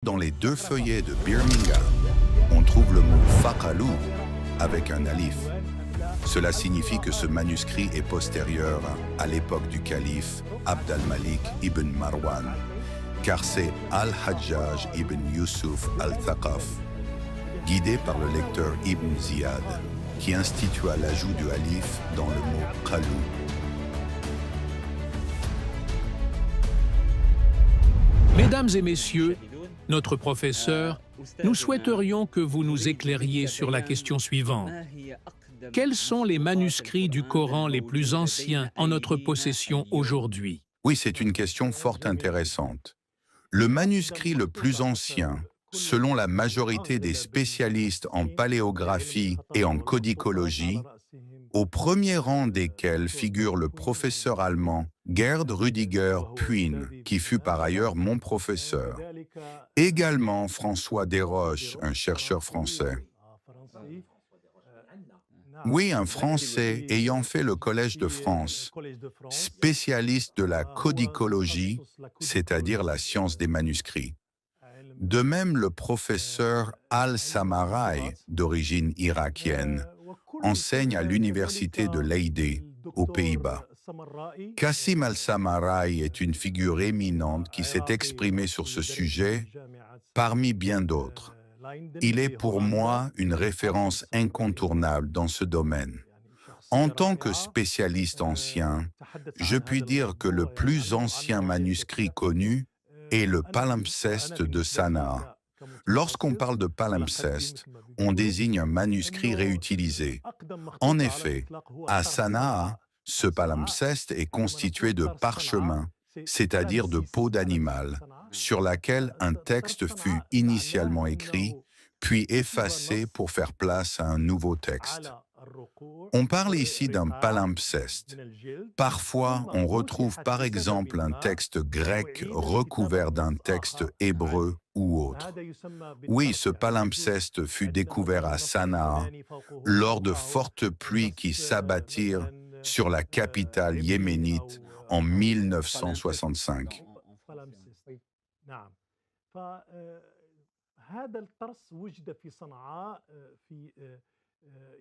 Dans les deux feuillets de Birmingham, on trouve le mot faqalou avec un alif. Cela signifie que ce manuscrit est postérieur à l'époque du calife Abd al-Malik ibn Marwan, car c'est Al-Hajjaj ibn Yusuf al-Thaqaf, guidé par le lecteur Ibn Ziyad, qui institua l'ajout du alif dans le mot qalou. Mesdames et messieurs, notre professeur, nous souhaiterions que vous nous éclairiez sur la question suivante. Quels sont les manuscrits du Coran les plus anciens en notre possession aujourd'hui? Oui, c'est une question fort intéressante. Le manuscrit le plus ancien, selon la majorité des spécialistes en paléographie et en codicologie, au premier rang desquels figure le professeur allemand Gerd Rüdiger Puin, qui fut par ailleurs mon professeur. Également François Desroches, un chercheur français. Oui, un Français ayant fait le Collège de France, spécialiste de la codicologie, c'est-à-dire la science des manuscrits. De même, le professeur Al-Samarai, d'origine irakienne, enseigne à l'université de Leiden, aux Pays-Bas. Qasim Al-Samarai est une figure éminente qui s'est exprimée sur ce sujet, parmi bien d'autres. Il est pour moi une référence incontournable dans ce domaine. En tant que spécialiste ancien, je puis dire que le plus ancien manuscrit connu est le palimpseste de Sanaa. Lorsqu'on parle de palimpseste, on désigne un manuscrit réutilisé. En effet, à Sanaa, ce palimpseste est constitué de parchemin, c'est-à-dire de peau d'animal, sur laquelle un texte fut initialement écrit, puis effacé pour faire place à un nouveau texte. On parle ici d'un palimpseste. Parfois, on retrouve par exemple un texte grec recouvert d'un texte hébreu ou autre. Oui, ce palimpseste fut découvert à Sanaa lors de fortes pluies qui s'abattirent sur la capitale yéménite en 1965. هذا القرص وجد في صنعاء في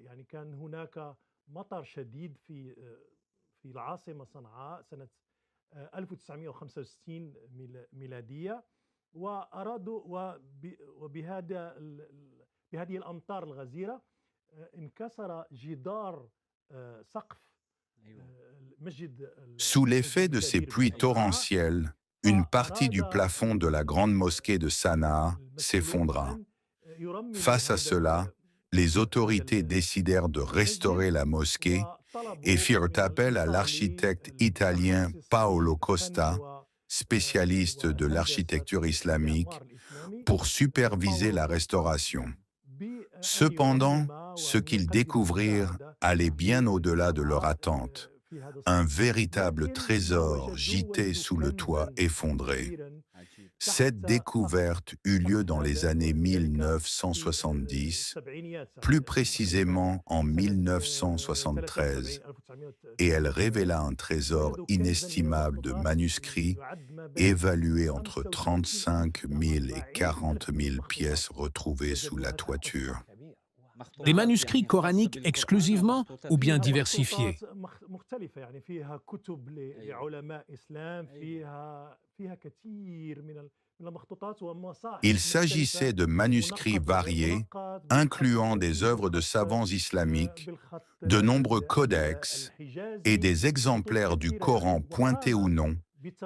يعني كان هناك مطر شديد في العاصمة صنعاء سنة 1965 ميلادية وأرادوا بهذه الأمطار الغزيرة انكسر جدار سقف المسجد. Sous l'effet de ces pluies torrentielles, une partie du plafond de la grande mosquée de Sanaa s'effondra. Face à cela, les autorités décidèrent de restaurer la mosquée et firent appel à l'architecte italien Paolo Costa, spécialiste de l'architecture islamique, pour superviser la restauration. Cependant, ce qu'ils découvrirent allait bien au-delà de leur attente. Un véritable trésor gîtait sous le toit effondré. Cette découverte eut lieu dans les années 1970, plus précisément en 1973, et elle révéla un trésor inestimable de manuscrits évalué entre 35 000 et 40 000 pièces retrouvées sous la toiture. Des manuscrits coraniques exclusivement ou bien diversifiés? Il s'agissait de manuscrits variés, incluant des œuvres de savants islamiques, de nombreux codex et des exemplaires du Coran pointés ou non,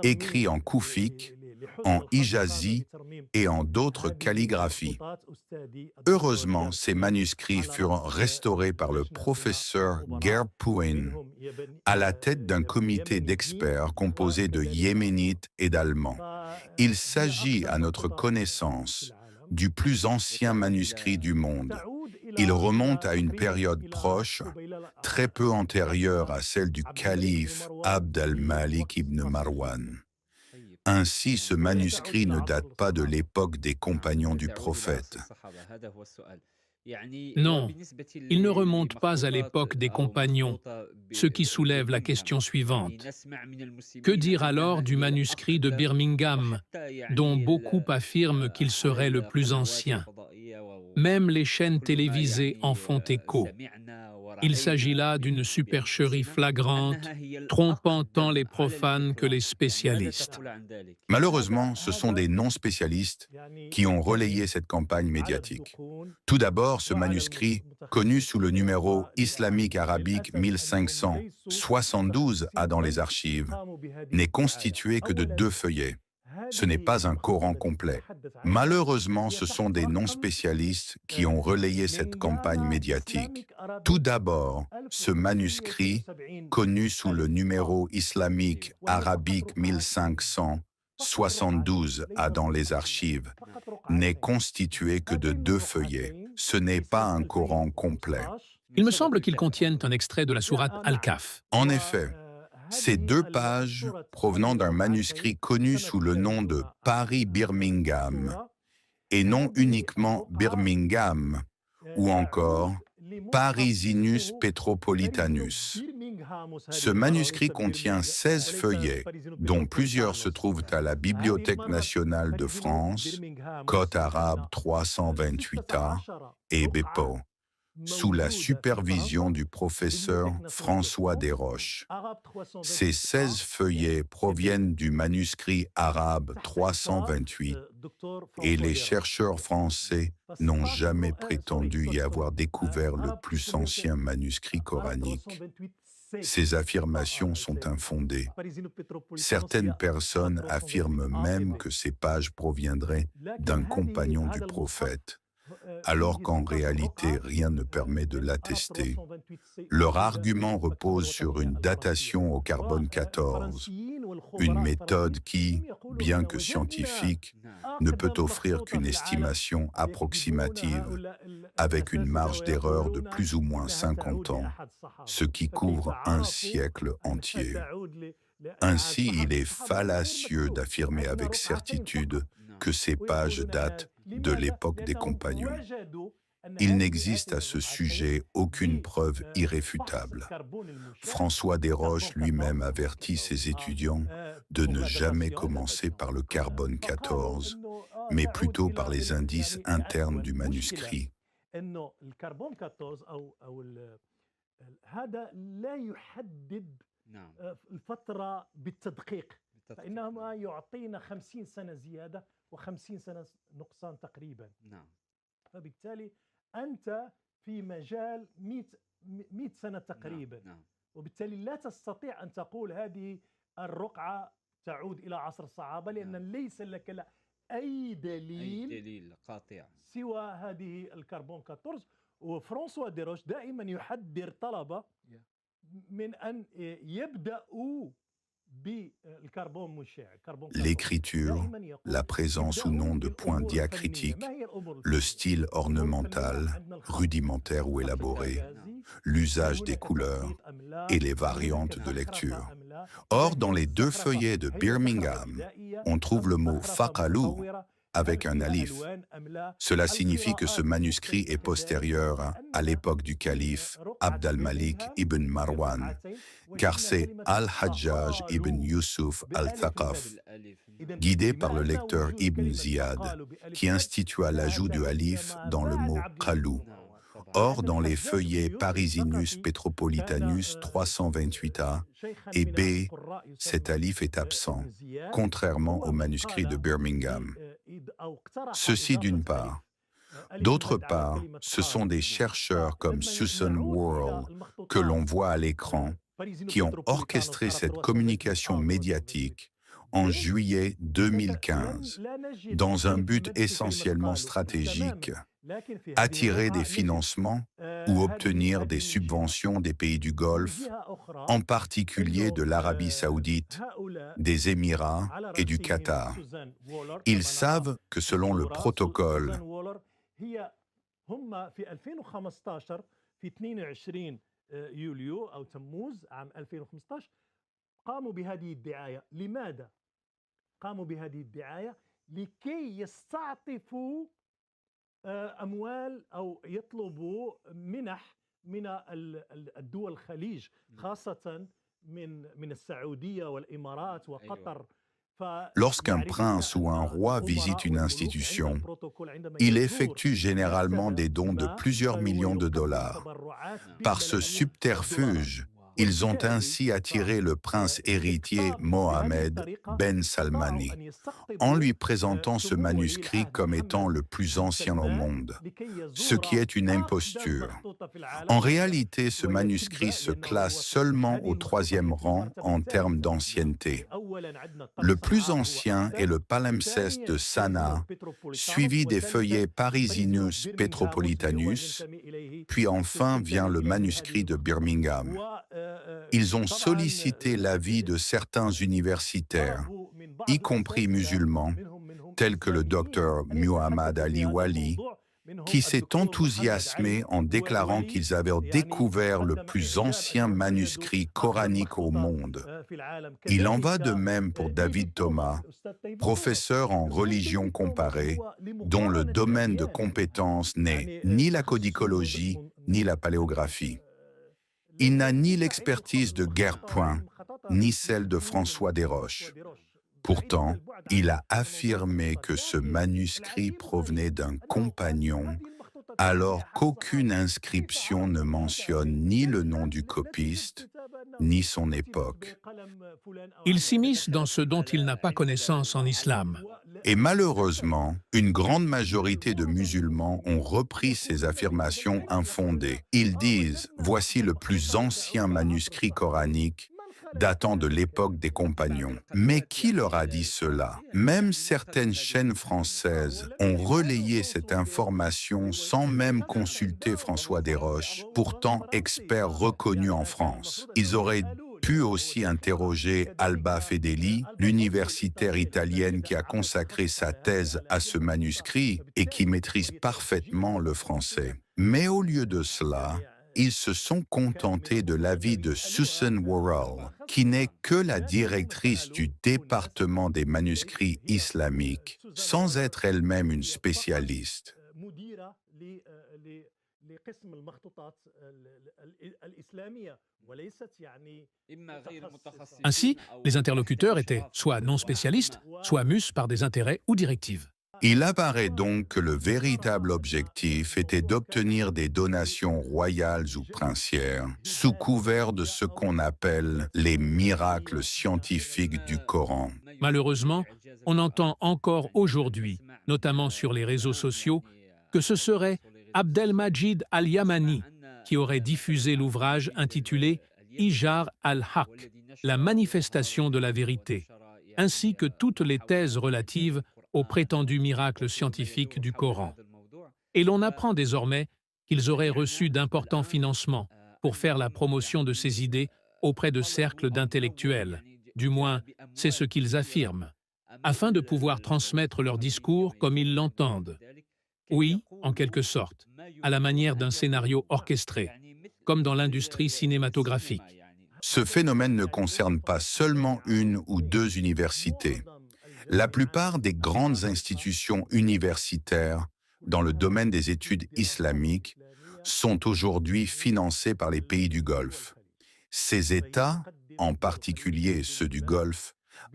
écrits en koufique, en hijazi et en d'autres calligraphies. Heureusement, ces manuscrits furent restaurés par le professeur Gerd Puin, à la tête d'un comité d'experts composé de Yéménites et d'Allemands. Il s'agit, à notre connaissance, du plus ancien manuscrit du monde. Il remonte à une période proche, très peu antérieure à celle du calife Abd al-Malik ibn Marwan. Ainsi, ce manuscrit ne date pas de l'époque des compagnons du prophète. Non, il ne remonte pas à l'époque des compagnons, ce qui soulève la question suivante. Que dire alors du manuscrit de Birmingham, dont beaucoup affirment qu'il serait le plus ancien? Même les chaînes télévisées en font écho. Il s'agit là d'une supercherie flagrante, trompant tant les profanes que les spécialistes. Malheureusement, ce sont des non-spécialistes qui ont relayé cette campagne médiatique. Tout d'abord, ce manuscrit, connu sous le numéro islamique arabique 1572 A dans les archives, n'est constitué que de 2 feuillets. Ce n'est pas un Coran complet. Malheureusement, ce sont des non-spécialistes qui ont relayé cette campagne médiatique. Tout d'abord, ce manuscrit, connu sous le numéro islamique arabique 1572 A dans les archives, n'est constitué que de 2 feuillets. Ce n'est pas un Coran complet. Il me semble qu'ils contiennent un extrait de la sourate Al-Kahf. En effet, ces 2 pages provenant d'un manuscrit connu sous le nom de Paris-Birmingham, et non uniquement Birmingham, ou encore Parisinus Petropolitanus. Ce manuscrit contient 16 feuillets, dont plusieurs se trouvent à la Bibliothèque nationale de France, Cote arabe 328A et Beppo, sous la supervision du professeur François Desroches. Ces 16 feuillets proviennent du manuscrit arabe 328 et les chercheurs français n'ont jamais prétendu y avoir découvert le plus ancien manuscrit coranique. Ces affirmations sont infondées. Certaines personnes affirment même que ces pages proviendraient d'un compagnon du prophète, alors qu'en réalité rien ne permet de l'attester. Leur argument repose sur une datation au carbone 14, une méthode qui, bien que scientifique, ne peut offrir qu'une estimation approximative, avec une marge d'erreur de plus ou moins 50 ans, ce qui couvre un siècle entier. Ainsi, il est fallacieux d'affirmer avec certitude que ces pages datent de l'époque des compagnons. Il n'existe à ce sujet aucune preuve irréfutable. François Desroches lui-même avertit ses étudiants de ne jamais commencer par le carbone 14, mais plutôt par les indices internes du manuscrit. الفترة بالتدقيق فإنما يعطينا 50 سنة زيادة و50 سنة نقصان تقريبا فبالتالي أنت في مجال 100 سنة تقريبا وبالتالي لا تستطيع أن تقول هذه الرقعة تعود إلى عصر الصحابة لأن ليس لك أي دليل قاطع سوى هذه الكربون 14 وفرانسوا ديروش دائما يحذر طلبة من أن يبدأوا بالكربون مشع. L'écriture, la présence ou non de points diacritiques, le style ornemental, rudimentaire ou élaboré, l'usage des couleurs et les variantes de lecture. Or, dans les 2 feuillets de Birmingham, on trouve le mot faqalu avec un alif. Cela signifie que ce manuscrit est postérieur à l'époque du calife Abd al-Malik ibn Marwan, car c'est Al-Hajjaj ibn Yusuf al-Thaqaf, guidé par le lecteur Ibn Ziyad, qui institua l'ajout du alif dans le mot qalou. Or, dans les feuillets Parisinus Petropolitanus 328A et B, cet alif est absent, contrairement au manuscrit de Birmingham. Ceci d'une part. D'autre part, ce sont des chercheurs comme Susan Worrell, que l'on voit à l'écran, qui ont orchestré cette communication médiatique en juillet 2015, dans un but essentiellement stratégique, attirer des financements ou obtenir des subventions des pays du Golfe, en particulier de l'Arabie saoudite, des Émirats et du Qatar. Ils savent que selon le protocole, يوليو أو تموز عام 2015 قاموا بهذه الدعاية. لماذا؟ قاموا بهذه الدعاية لكي يستعطفوا أموال أو يطلبوا منح من الدول الخليج خاصة من السعودية والإمارات وقطر. Lorsqu'un prince ou un roi visite une institution, il effectue généralement des dons de plusieurs millions de dollars. Par ce subterfuge, ils ont ainsi attiré le prince héritier Mohammed Ben Salmani, en lui présentant ce manuscrit comme étant le plus ancien au monde, ce qui est une imposture. En réalité, ce manuscrit se classe seulement au 3e rang en termes d'ancienneté. Le plus ancien est le palimpseste de Sanaa, suivi des feuillets Parisinus Petropolitanus, puis enfin vient le manuscrit de Birmingham. Ils ont sollicité l'avis de certains universitaires, y compris musulmans, tels que le docteur Muhammad Ali Wali, qui s'est enthousiasmé en déclarant qu'ils avaient découvert le plus ancien manuscrit coranique au monde. Il en va de même pour David Thomas, professeur en religion comparée, dont le domaine de compétence n'est ni la codicologie ni la paléographie. Il n'a ni l'expertise de Guerpoint, ni celle de François Desroches. Pourtant, il a affirmé que ce manuscrit provenait d'un compagnon, alors qu'aucune inscription ne mentionne ni le nom du copiste, ni son époque. Il s'immisce dans ce dont il n'a pas connaissance en islam. Et malheureusement, une grande majorité de musulmans ont repris ces affirmations infondées. Ils disent « Voici le plus ancien manuscrit coranique datant de l'époque des compagnons ». Mais qui leur a dit cela? Même certaines chaînes françaises ont relayé cette information sans même consulter François Desroches, pourtant expert reconnu en France. Ils auraient pu aussi interroger Alba Fedeli, l'universitaire italienne qui a consacré sa thèse à ce manuscrit et qui maîtrise parfaitement le français. Mais au lieu de cela, ils se sont contentés de l'avis de Susan Worrell, qui n'est que la directrice du département des manuscrits islamiques, sans être elle-même une spécialiste. Ainsi, les interlocuteurs étaient soit non spécialistes, soit mus par des intérêts ou directives. Il apparaît donc que le véritable objectif était d'obtenir des donations royales ou princières, sous couvert de ce qu'on appelle les miracles scientifiques du Coran. Malheureusement, on entend encore aujourd'hui, notamment sur les réseaux sociaux, que ce serait Abdelmajid al-Yamani qui aurait diffusé l'ouvrage intitulé « Ijar al-Haq », la manifestation de la vérité, ainsi que toutes les thèses relatives aux prétendus miracles scientifiques du Coran. Et l'on apprend désormais qu'ils auraient reçu d'importants financements pour faire la promotion de ces idées auprès de cercles d'intellectuels, du moins c'est ce qu'ils affirment, afin de pouvoir transmettre leur discours comme ils l'entendent. Oui, en quelque sorte, à la manière d'un scénario orchestré, comme dans l'industrie cinématographique. Ce phénomène ne concerne pas seulement une ou deux universités. La plupart des grandes institutions universitaires dans le domaine des études islamiques sont aujourd'hui financées par les pays du Golfe. Ces États, en particulier ceux du Golfe,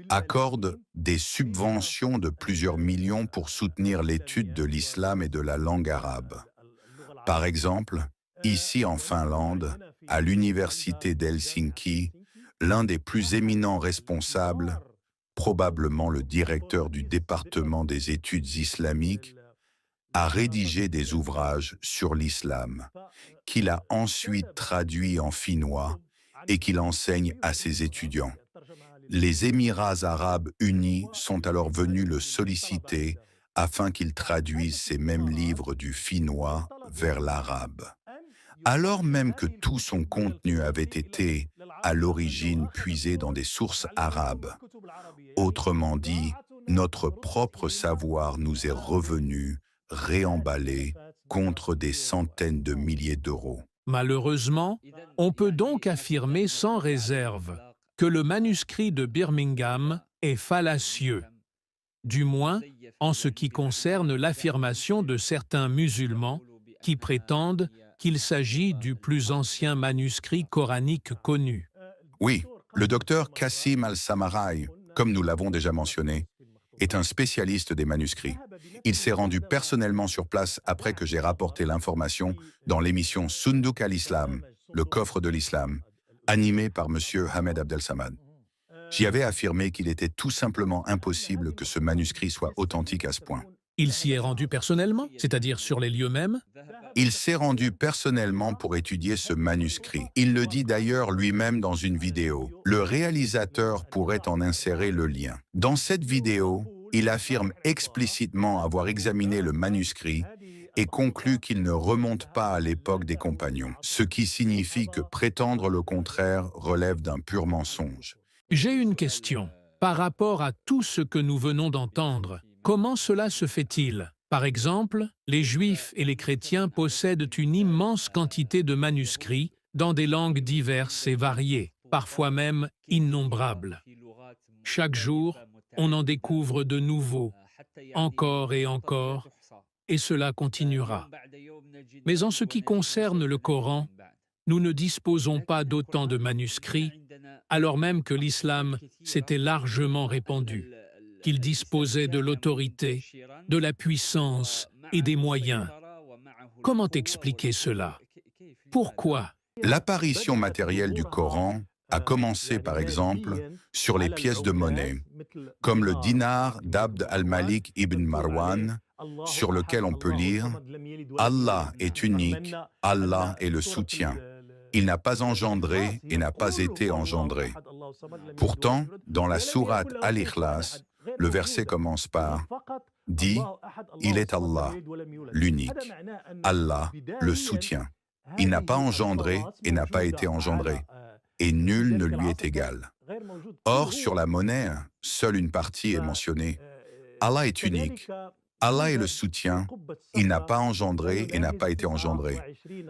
accordent des subventions de plusieurs millions pour soutenir l'étude de l'islam et de la langue arabe. Par exemple, ici en Finlande, à l'université d'Helsinki, l'un des plus éminents responsables, probablement le directeur du département des études islamiques, a rédigé des ouvrages sur l'islam, qu'il a ensuite traduits en finnois et qu'il enseigne à ses étudiants. Les Émirats arabes unis sont alors venus le solliciter afin qu'il traduise ces mêmes livres du finnois vers l'arabe. Alors même que tout son contenu avait été, à l'origine, puisé dans des sources arabes. Autrement dit, notre propre savoir nous est revenu, réemballé, contre des centaines de milliers d'euros. Malheureusement, on peut donc affirmer sans réserve que le manuscrit de Birmingham est fallacieux. du moins en ce qui concerne l'affirmation de certains musulmans qui prétendent qu'il s'agit du plus ancien manuscrit coranique connu. Oui, le docteur Qassim Al-Samarai, comme nous l'avons déjà mentionné, est un spécialiste des manuscrits. Il s'est rendu personnellement sur place après que j'ai rapporté l'information dans l'émission Sundouk al-Islam, le coffre de l'islam, animée par M. Ahmed Abdel-Samad. J'y avais affirmé qu'il était tout simplement impossible que ce manuscrit soit authentique à ce point. Il s'y est rendu personnellement, c'est-à-dire sur les lieux mêmes? Il s'est rendu personnellement pour étudier ce manuscrit. Il le dit d'ailleurs lui-même dans une vidéo. Le réalisateur pourrait en insérer le lien. Dans cette vidéo, il affirme explicitement avoir examiné le manuscrit et conclut qu'il ne remonte pas à l'époque des compagnons, ce qui signifie que prétendre le contraire relève d'un pur mensonge. J'ai une question. Par rapport à tout ce que nous venons d'entendre, comment cela se fait-il? Par exemple, les Juifs et les chrétiens possèdent une immense quantité de manuscrits dans des langues diverses et variées, parfois même innombrables. Chaque jour, on en découvre de nouveaux, encore et cela continuera. Mais en ce qui concerne le Coran, nous ne disposons pas d'autant de manuscrits, alors même que l'islam s'était largement répandu, qu'il disposait de l'autorité, de la puissance et des moyens. Comment expliquer cela? Pourquoi? L'apparition matérielle du Coran a commencé, par exemple, sur les pièces de monnaie, comme le dinar d'Abd al-Malik ibn Marwan, sur lequel on peut lire « Allah est unique, Allah est le soutien. Il n'a pas engendré et n'a pas été engendré. » Pourtant, dans la sourate Al-Ikhlas, le verset commence par « Dit, il est Allah, l'unique, Allah, le soutien. Il n'a pas engendré et n'a pas été engendré, et nul ne lui est égal. » Or, sur la monnaie, seule une partie est mentionnée. Allah est unique. Allah est le soutien, il n'a pas engendré et n'a pas été engendré,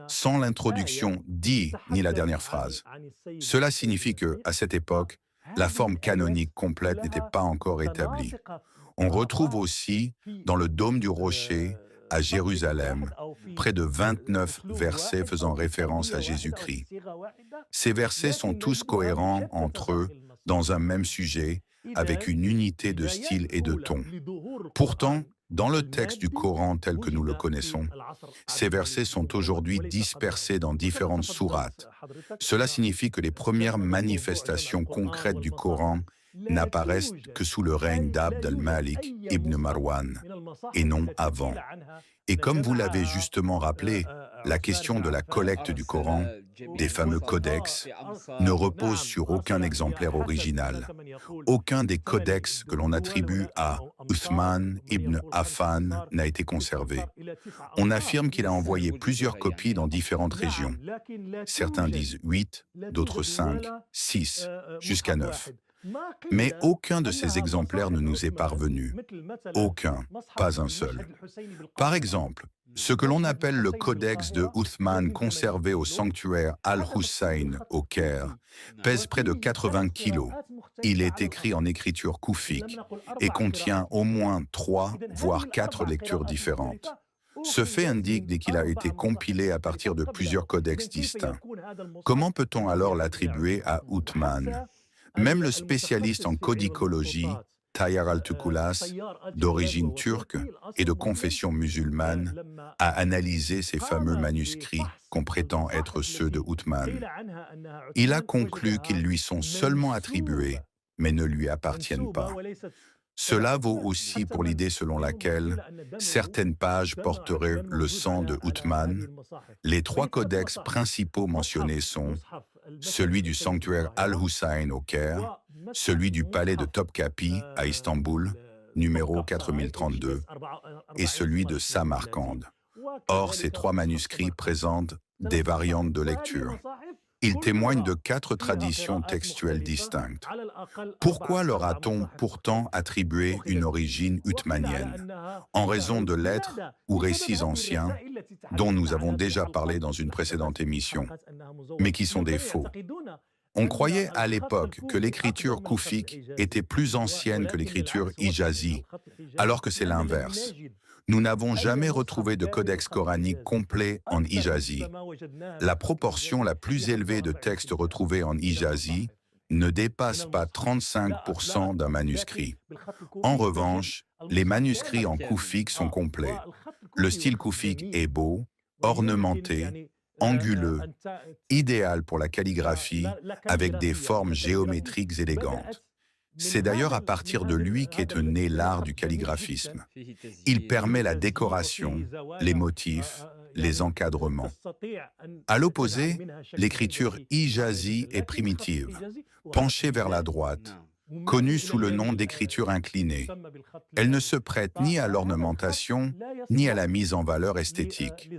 sans l'introduction « dit » ni la dernière phrase. Cela signifie que, à cette époque, la forme canonique complète n'était pas encore établie. On retrouve aussi, dans le dôme du rocher, à Jérusalem, près de 29 versets faisant référence à Jésus-Christ. Ces versets sont tous cohérents entre eux, dans un même sujet, avec une unité de style et de ton. Pourtant, dans le texte du Coran tel que nous le connaissons, ces versets sont aujourd'hui dispersés dans différentes sourates. Cela signifie que les premières manifestations concrètes du Coran n'apparaissent que sous le règne d'Abd al-Malik ibn Marwan, et non avant. Et comme vous l'avez justement rappelé, la question de la collecte du Coran, des fameux codex, ne repose sur aucun exemplaire original. Aucun des codex que l'on attribue à Uthman ibn Affan n'a été conservé. On affirme qu'il a envoyé plusieurs copies dans différentes régions. Certains disent 8, d'autres 5, 6, jusqu'à 9. Mais aucun de ces exemplaires ne nous est parvenu. Aucun, pas un seul. Par exemple, ce que l'on appelle le codex de Uthman conservé au sanctuaire Al-Hussein au Caire pèse près de 80 kilos. Il est écrit en écriture koufique et contient au moins 3, voire 4 lectures différentes. Ce fait indique qu'il a été compilé à partir de plusieurs codex distincts. Comment peut-on alors l'attribuer à Uthman ? Même le spécialiste en codicologie, Tayyar al-Tukulas, d'origine turque et de confession musulmane, a analysé ces fameux manuscrits qu'on prétend être ceux de Uthman. Il a conclu qu'ils lui sont seulement attribués, mais ne lui appartiennent pas. Cela vaut aussi pour l'idée selon laquelle certaines pages porteraient le sang de Uthman. Les 3 codex principaux mentionnés sont celui du sanctuaire Al-Hussein au Caire, celui du palais de Topkapi à Istanbul, numéro 4032, et celui de Samarcande. Or, ces 3 manuscrits présentent des variantes de lecture. Ils témoignent de 4 traditions textuelles distinctes. Pourquoi leur a-t-on pourtant attribué une origine uthmanienne? En raison de lettres ou récits anciens dont nous avons déjà parlé dans une précédente émission, mais qui sont des faux. On croyait à l'époque que l'écriture koufique était plus ancienne que l'écriture hijazi, alors que c'est l'inverse. Nous n'avons jamais retrouvé de codex coranique complet en hijazi. La proportion la plus élevée de textes retrouvés en hijazi ne dépasse pas 35% d'un manuscrit. En revanche, les manuscrits en koufique sont complets. Le style koufique est beau, ornementé, anguleux, idéal pour la calligraphie, avec des formes géométriques élégantes. C'est d'ailleurs à partir de lui qu'est né l'art du calligraphisme. Il permet la décoration, les motifs, les encadrements. À l'opposé, l'écriture hijazi est primitive, penchée vers la droite, connue sous le nom d'écriture inclinée. Elle ne se prête ni à l'ornementation, ni à la mise en valeur esthétique.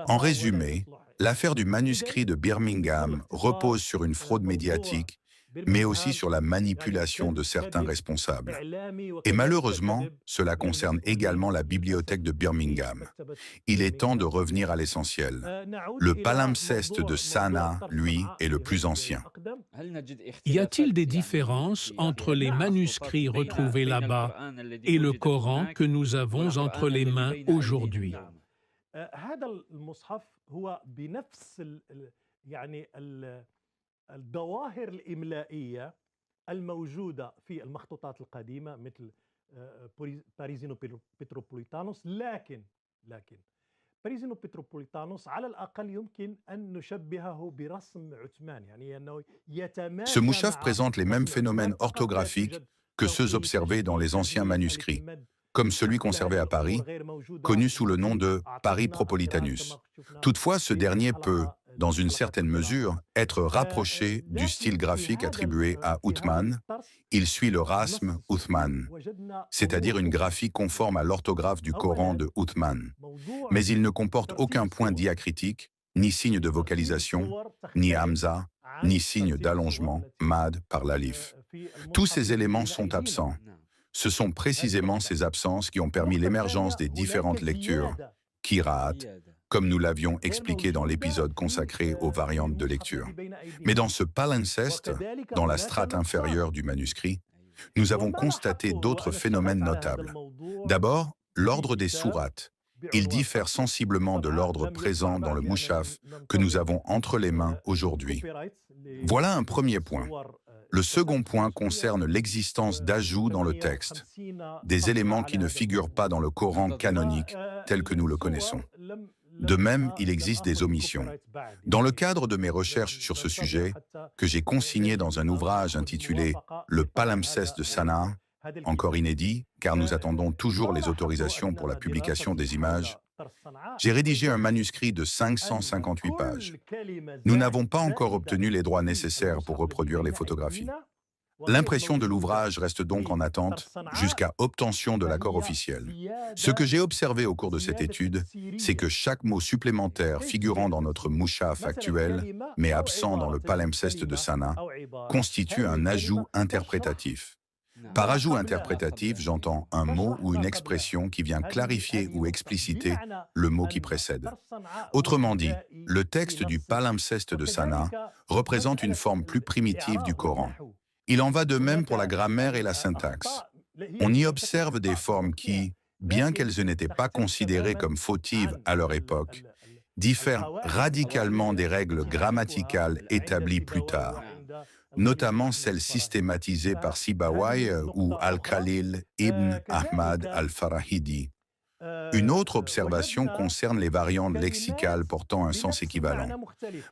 En résumé, l'affaire du manuscrit de Birmingham repose sur une fraude médiatique, mais aussi sur la manipulation de certains responsables. Et malheureusement, cela concerne également la bibliothèque de Birmingham. Il est temps de revenir à l'essentiel. Le palimpseste de Sanaa, lui, est le plus ancien. Y a-t-il des différences entre les manuscrits retrouvés là-bas et le Coran que nous avons entre les mains aujourd'hui? الظواهر الإملائية الموجودة في المخطوطات القديمة مثل باريزينو بتروبوليتانوس لكن باريزينو بتروبوليتانوس على الأقل يمكن أن نشبهه برسم عثمان يعني أنه يتماشى Ce mouchaf مع présente les mêmes رسم phénomènes عثمان فقط لا orthographiques توجد que ceux توقيت observés dans les anciens manuscrits, comme celui conservé à Paris, connu sous le nom de Pari Propolitanus. Toutefois, ce dernier peut, dans une certaine mesure, être rapproché du style graphique attribué à Uthman. Il suit le rasm Uthman, c'est-à-dire une graphie conforme à l'orthographe du Coran de Uthman. Mais il ne comporte aucun point diacritique, ni signe de vocalisation, ni hamza, ni signe d'allongement, mad par l'alif. Tous ces éléments sont absents. Ce sont précisément ces absences qui ont permis l'émergence des différentes lectures, qira'at, comme nous l'avions expliqué dans l'épisode consacré aux variantes de lecture. Mais dans ce palimpseste, dans la strate inférieure du manuscrit, nous avons constaté d'autres phénomènes notables. D'abord, l'ordre des sourates. Il diffère sensiblement de l'ordre présent dans le mouchaf que nous avons entre les mains aujourd'hui. Voilà un premier point. Le second point concerne l'existence d'ajouts dans le texte, des éléments qui ne figurent pas dans le Coran canonique tel que nous le connaissons. De même, il existe des omissions. Dans le cadre de mes recherches sur ce sujet, que j'ai consigné dans un ouvrage intitulé « Le palimpseste de Sanaa », encore inédit, car nous attendons toujours les autorisations pour la publication des images, j'ai rédigé un manuscrit de 558 pages. Nous n'avons pas encore obtenu les droits nécessaires pour reproduire les photographies. L'impression de l'ouvrage reste donc en attente jusqu'à obtention de l'accord officiel. Ce que j'ai observé au cours de cette étude, c'est que chaque mot supplémentaire figurant dans notre mouchaf actuel, mais absent dans le palimpseste de Sanaa, constitue un ajout interprétatif. Par ajout interprétatif, j'entends un mot ou une expression qui vient clarifier ou expliciter le mot qui précède. Autrement dit, le texte du palimpseste de Sanaa représente une forme plus primitive du Coran. Il en va de même pour la grammaire et la syntaxe. On y observe des formes qui, bien qu'elles n'étaient pas considérées comme fautives à leur époque, diffèrent radicalement des règles grammaticales établies plus tard, notamment celles systématisées par Sibawayh ou Al-Khalil ibn Ahmad al-Farahidi. Une autre observation concerne les variantes lexicales portant un sens équivalent.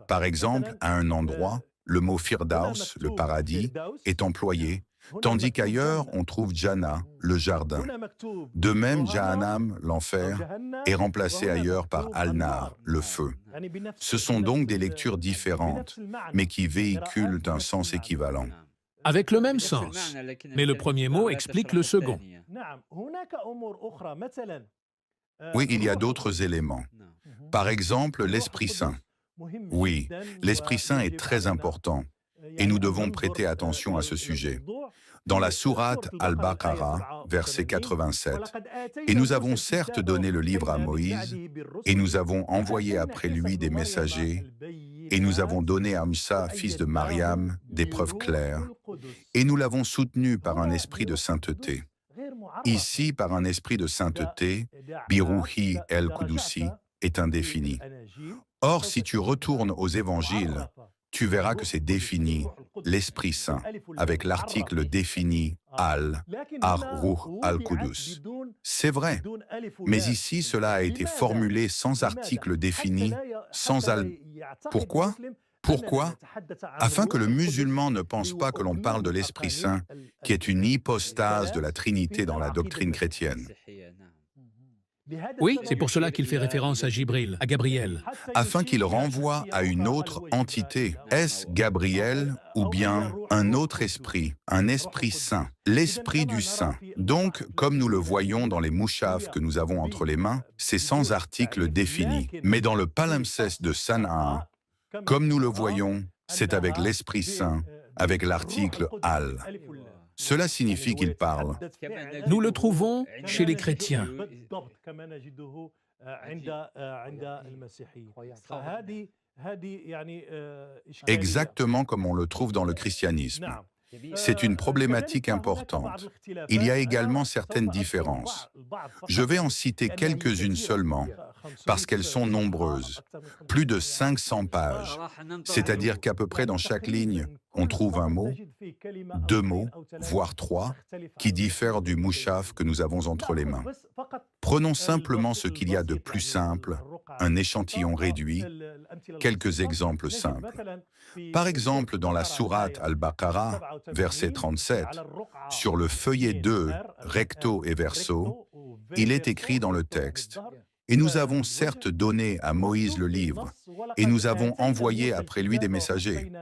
Par exemple, à un endroit, le mot Firdaus, le paradis, est employé, tandis qu'ailleurs, on trouve Jannah, le jardin. De même, Jahannam, l'enfer, est remplacé ailleurs par Al-Nar, le feu. Ce sont donc des lectures différentes, mais qui véhiculent un sens équivalent. Avec le même sens, mais le premier mot explique le second. Oui, il y a d'autres éléments. Par exemple, l'Esprit Saint. Oui, l'Esprit Saint est très important et nous devons prêter attention à ce sujet. Dans la sourate Al-Baqarah, verset 87, « Et nous avons certes donné le livre à Moïse, et nous avons envoyé après lui des messagers et nous avons donné à Moussa, fils de Mariam, des preuves claires, et nous l'avons soutenu par un esprit de sainteté. Ici, par un esprit de sainteté, Birouhi el-Qudusi est indéfini. Or, si tu retournes aux évangiles, tu verras que c'est défini, l'Esprit Saint, avec l'article défini Ar-Ruh al-Qudus. C'est vrai, mais ici, cela a été formulé sans article défini, sans al. Pourquoi? Pourquoi? Afin que le musulman ne pense pas que l'on parle de l'Esprit Saint, qui est une hypostase de la Trinité dans la doctrine chrétienne. Oui, c'est pour cela qu'il fait référence à Jibril, à Gabriel. Afin qu'il renvoie à une autre entité. Est-ce Gabriel ou bien un autre esprit, un esprit saint, l'esprit du saint? Donc, comme nous le voyons dans les mouchafs que nous avons entre les mains, c'est sans article défini. Mais dans le palimpseste de Sanaa, comme nous le voyons, c'est avec l'Esprit Saint, avec l'article Al. Cela signifie qu'il parle. Nous le trouvons chez les chrétiens. Exactement comme on le trouve dans le christianisme. C'est une problématique importante. Il y a également certaines différences. Je vais en citer quelques-unes seulement, parce qu'elles sont nombreuses. Plus de 500 pages, c'est-à-dire qu'à peu près dans chaque ligne, on trouve un mot, 2 mots, voire 3, qui diffèrent du mouchaf que nous avons entre les mains. Prenons simplement ce qu'il y a de plus simple, un échantillon réduit, quelques exemples simples. Par exemple, dans la sourate Al-Baqarah, verset 37, sur le feuillet 2, recto et verso, il est écrit dans le texte « Et nous avons certes donné à Moïse le livre, et nous avons envoyé après lui des messagers. »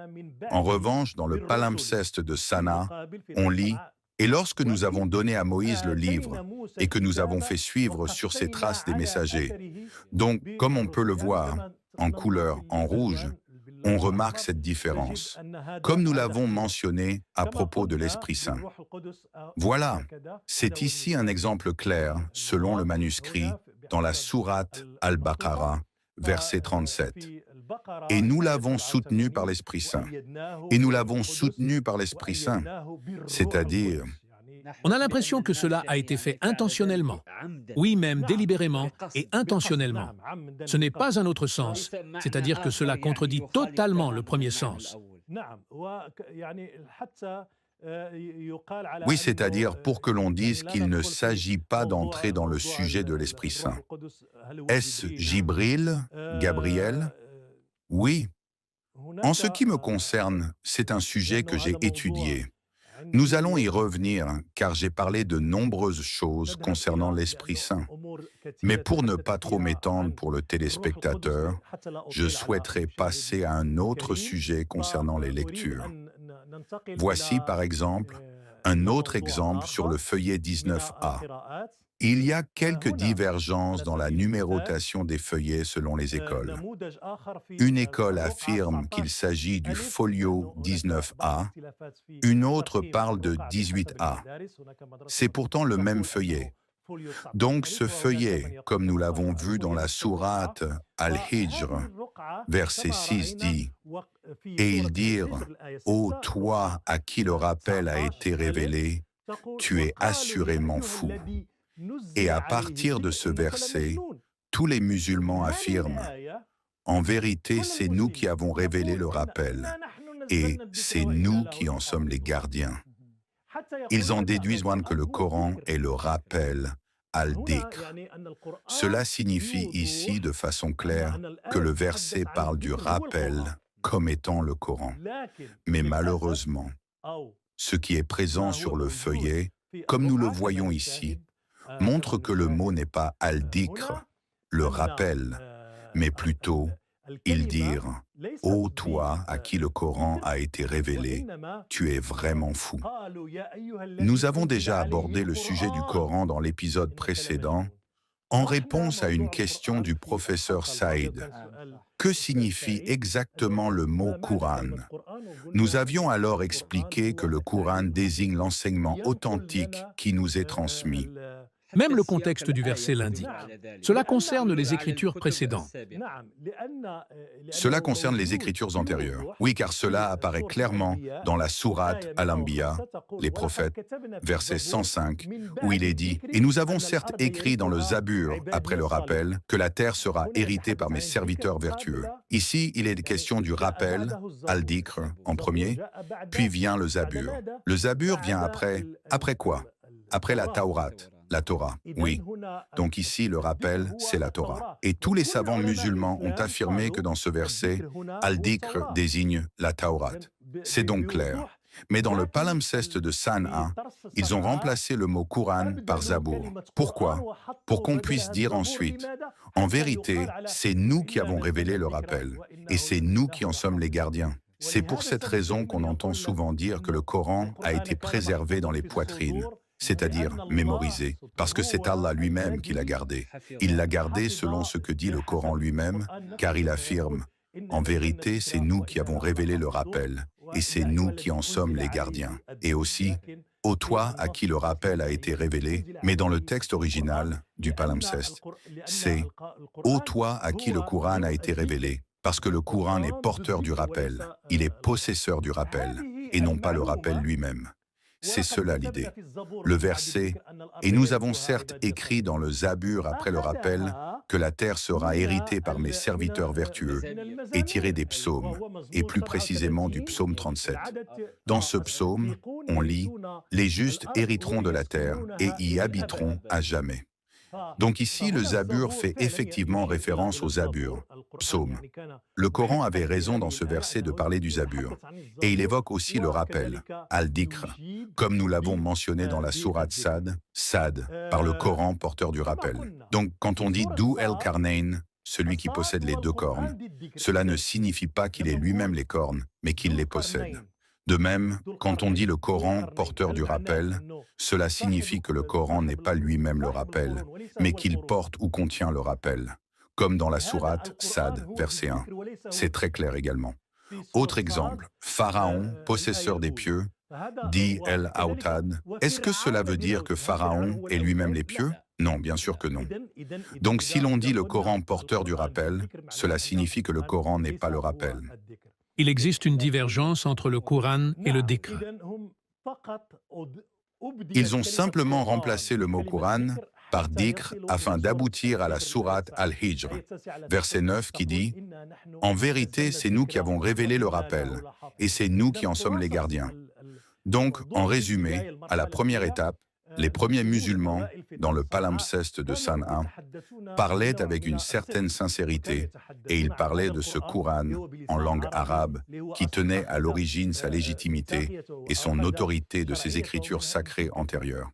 En revanche, dans le palimpseste de Sana, on lit « Et lorsque nous avons donné à Moïse le livre, et que nous avons fait suivre sur ses traces des messagers. » Donc, comme on peut le voir, en couleur, en rouge, on remarque cette différence, comme nous l'avons mentionné à propos de l'Esprit Saint. Voilà, c'est ici un exemple clair, selon le manuscrit, dans la sourate Al-Baqarah, verset 37. « Et nous l'avons soutenu par l'Esprit Saint. » Et nous l'avons soutenu par l'Esprit Saint, c'est-à-dire... On a l'impression que cela a été fait intentionnellement. Oui, même délibérément et intentionnellement. Ce n'est pas un autre sens, c'est-à-dire que cela contredit totalement le premier sens. Oui, c'est-à-dire pour que l'on dise qu'il ne s'agit pas d'entrer dans le sujet de l'Esprit Saint. Est-ce Jibril, Gabriel? Oui. En ce qui me concerne, c'est un sujet que j'ai étudié. Nous allons y revenir, car j'ai parlé de nombreuses choses concernant l'Esprit Saint. Mais pour ne pas trop m'étendre pour le téléspectateur, je souhaiterais passer à un autre sujet concernant les lectures. Voici par exemple un autre exemple sur le feuillet 19A. Il y a quelques divergences dans la numérotation des feuillets selon les écoles. Une école affirme qu'il s'agit du folio 19A, une autre parle de 18A. C'est pourtant le même feuillet. Donc ce feuillet, comme nous l'avons vu dans la sourate Al-Hijr, verset 6 dit « Et ils dirent, ô toi à qui le rappel a été révélé, tu es assurément fou. » Et à partir de ce verset, tous les musulmans affirment « En vérité, c'est nous qui avons révélé le rappel, et c'est nous qui en sommes les gardiens. » Ils en déduisent que le Coran est le rappel, al-Dhikr. Cela signifie ici de façon claire que le verset parle du rappel comme étant le Coran. Mais malheureusement, ce qui est présent sur le feuillet, comme nous le voyons ici, montre que le mot n'est pas al-Dhikr, le rappel, mais plutôt ils dirent « Ô toi à qui le Coran a été révélé, tu es vraiment fou. » Nous avons déjà abordé le sujet du Coran dans l'épisode précédent, en réponse à une question du professeur Saïd. Que signifie exactement le mot Coran? Nous avions alors expliqué que le Coran désigne l'enseignement authentique qui nous est transmis. Même le contexte du verset l'indique. Cela concerne les écritures précédentes. Cela concerne les écritures antérieures. Oui, car cela apparaît clairement dans la sourate Al-Anbiya, les prophètes, verset 105, où il est dit « Et nous avons certes écrit dans le Zabur, après le rappel, que la terre sera héritée par mes serviteurs vertueux. » Ici, il est question du rappel, Al-Dikr, en premier, puis vient le Zabur. Le Zabur vient après quoi? Après la Taurat, la Torah, oui. Donc ici, le rappel, c'est la Torah. Et tous les savants musulmans ont affirmé que dans ce verset, Al-Dikr désigne la Taurat. C'est donc clair. Mais dans le palimpseste de San'a, ils ont remplacé le mot Coran par Zabour. Pourquoi? Pour qu'on puisse dire ensuite, en vérité, c'est nous qui avons révélé le rappel, et c'est nous qui en sommes les gardiens. C'est pour cette raison qu'on entend souvent dire que le Coran a été préservé dans les poitrines, c'est-à-dire mémorisé, parce que c'est Allah lui-même qui l'a gardé. Il l'a gardé selon ce que dit le Coran lui-même, car il affirme « En vérité, c'est nous qui avons révélé le rappel, et c'est nous qui en sommes les gardiens. » Et aussi, « Ô toi à qui le rappel a été révélé », mais dans le texte original du palimpseste, c'est « Ô toi à qui le Coran a été révélé », parce que le Coran est porteur du rappel, il est possesseur du rappel, et non pas le rappel lui-même. C'est cela l'idée. Le verset « Et nous avons certes écrit dans le Zabur après le rappel que la terre sera héritée par mes serviteurs vertueux » est tiré des psaumes, et plus précisément du psaume 37. Dans ce psaume, on lit « Les justes hériteront de la terre et y habiteront à jamais ». Donc ici, le Zabur fait effectivement référence au Zabur, psaume. Le Coran avait raison dans ce verset de parler du Zabur, et il évoque aussi le rappel, Al-Dikr, comme nous l'avons mentionné dans la sourate Sad, par le Coran porteur du rappel. Donc quand on dit « Dhu el-Karnayn », celui qui possède les deux cornes, cela ne signifie pas qu'il ait lui-même les cornes, mais qu'il les possède. De même, quand on dit le Coran porteur du rappel, cela signifie que le Coran n'est pas lui-même le rappel, mais qu'il porte ou contient le rappel, comme dans la sourate Sad, verset 1. C'est très clair également. Autre exemple, Pharaon, possesseur des pieux, dit El-Autad. Est-ce que cela veut dire que Pharaon est lui-même les pieux? Non, bien sûr que non. Donc si l'on dit le Coran porteur du rappel, cela signifie que le Coran n'est pas le rappel. Il existe une divergence entre le Coran et le Dikr. Ils ont simplement remplacé le mot Coran par Dikr afin d'aboutir à la sourate Al-Hijr, verset 9 qui dit « En vérité, c'est nous qui avons révélé le rappel, et c'est nous qui en sommes les gardiens. » Donc, en résumé, à la première étape, les premiers musulmans, dans le palimpseste de San'a, parlaient avec une certaine sincérité et ils parlaient de ce Coran en langue arabe qui tenait à l'origine sa légitimité et son autorité de ses écritures sacrées antérieures.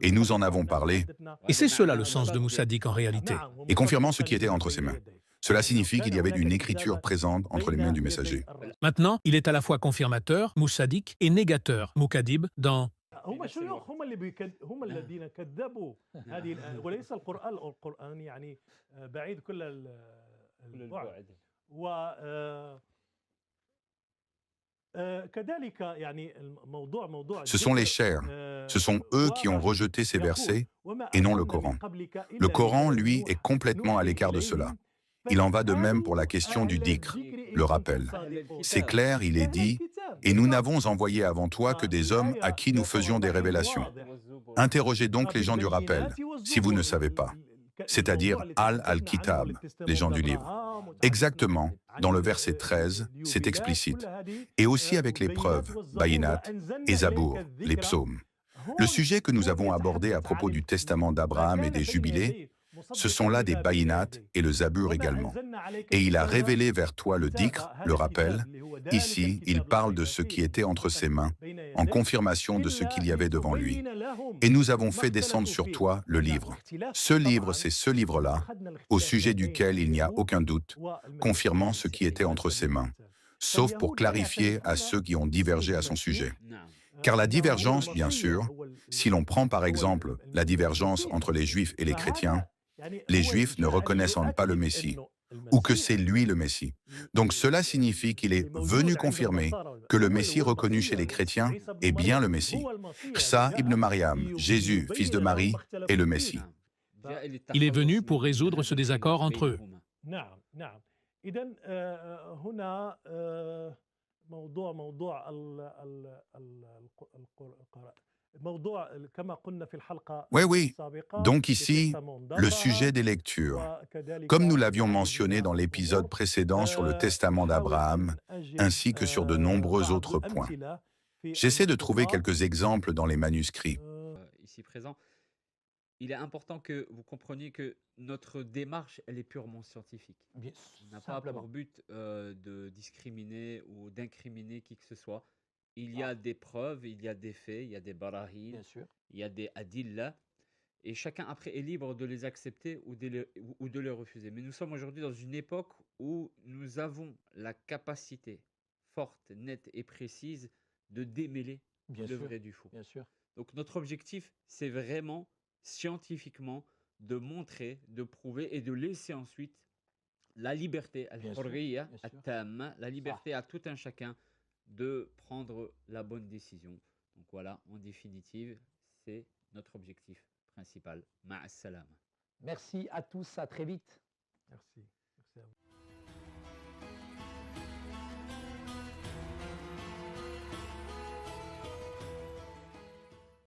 Et nous en avons parlé. Et c'est cela le sens de Moussadik en réalité. Et confirmant ce qui était entre ses mains. Cela signifie qu'il y avait une écriture présente entre les mains du messager. Maintenant, il est à la fois confirmateur, Moussadik, et négateur, Moukadib, dans هم شيوخ هم الذين كذبوا هذه وليس القرآن يعني بعيد كل البعد و كذلك يعني موضوع Ce sont les chers, ce sont eux qui ont rejeté ces versets et non le Coran. Le Coran, lui, est complètement à l'écart de cela. Il en va de même pour la question du Dikr, le rappel. C'est clair, il est dit « Et nous n'avons envoyé avant toi que des hommes à qui nous faisions des révélations. Interrogez donc les gens du rappel, si vous ne savez pas. » C'est-à-dire Al-Kitab, les gens du livre. Exactement, dans le verset 13, c'est explicite. Et aussi avec les preuves, Bayinat et Zabour, les psaumes. Le sujet que nous avons abordé à propos du testament d'Abraham et des jubilés, ce sont là des bayinat et le Zabur également. Et il a révélé vers toi le Dikr, le rappel. Ici, il parle de ce qui était entre ses mains, en confirmation de ce qu'il y avait devant lui. Et nous avons fait descendre sur toi le livre. Ce livre, c'est ce livre-là, au sujet duquel il n'y a aucun doute, confirmant ce qui était entre ses mains, sauf pour clarifier à ceux qui ont divergé à son sujet. Car la divergence, bien sûr, si l'on prend par exemple la divergence entre les Juifs et les chrétiens, les Juifs ne reconnaissent pas le Messie, ou que c'est lui le Messie. Donc cela signifie qu'il est venu confirmer que le Messie reconnu chez les chrétiens est bien le Messie. Isa ibn Maryam, Jésus, fils de Marie, est le Messie. Il est venu pour résoudre ce désaccord entre eux. نعم نعم إذا هنا موضوع القراء موضوع كما قلنا في الحلقة Oui, oui. السابقة Donc ici, le sujet des lectures. وكذلك Comme nous l'avions mentionné dans l'épisode précédent sur le testament d'Abraham, ainsi que sur de nombreux autres points. J'essaie de trouver quelques exemples dans les manuscrits. Ici présent, il est important que vous compreniez que notre démarche, elle est purement scientifique. On n'a pas pour but de discriminer ou d'incriminer qui que ce soit. Il y a des preuves, il y a des faits, il y a des barahin, il y a des adillah, et chacun après est libre de les accepter ou de les refuser. Mais nous sommes aujourd'hui dans une époque où nous avons la capacité forte, nette et précise de démêler le vrai du faux. Donc notre objectif, c'est vraiment scientifiquement de montrer, de prouver et de laisser ensuite la liberté, al-hurriya, at-tamma, la liberté à tout un chacun de prendre la bonne décision. Donc voilà, en définitive, c'est notre objectif principal. Ma'as salam. Merci à tous, à très vite. Merci. Merci à vous.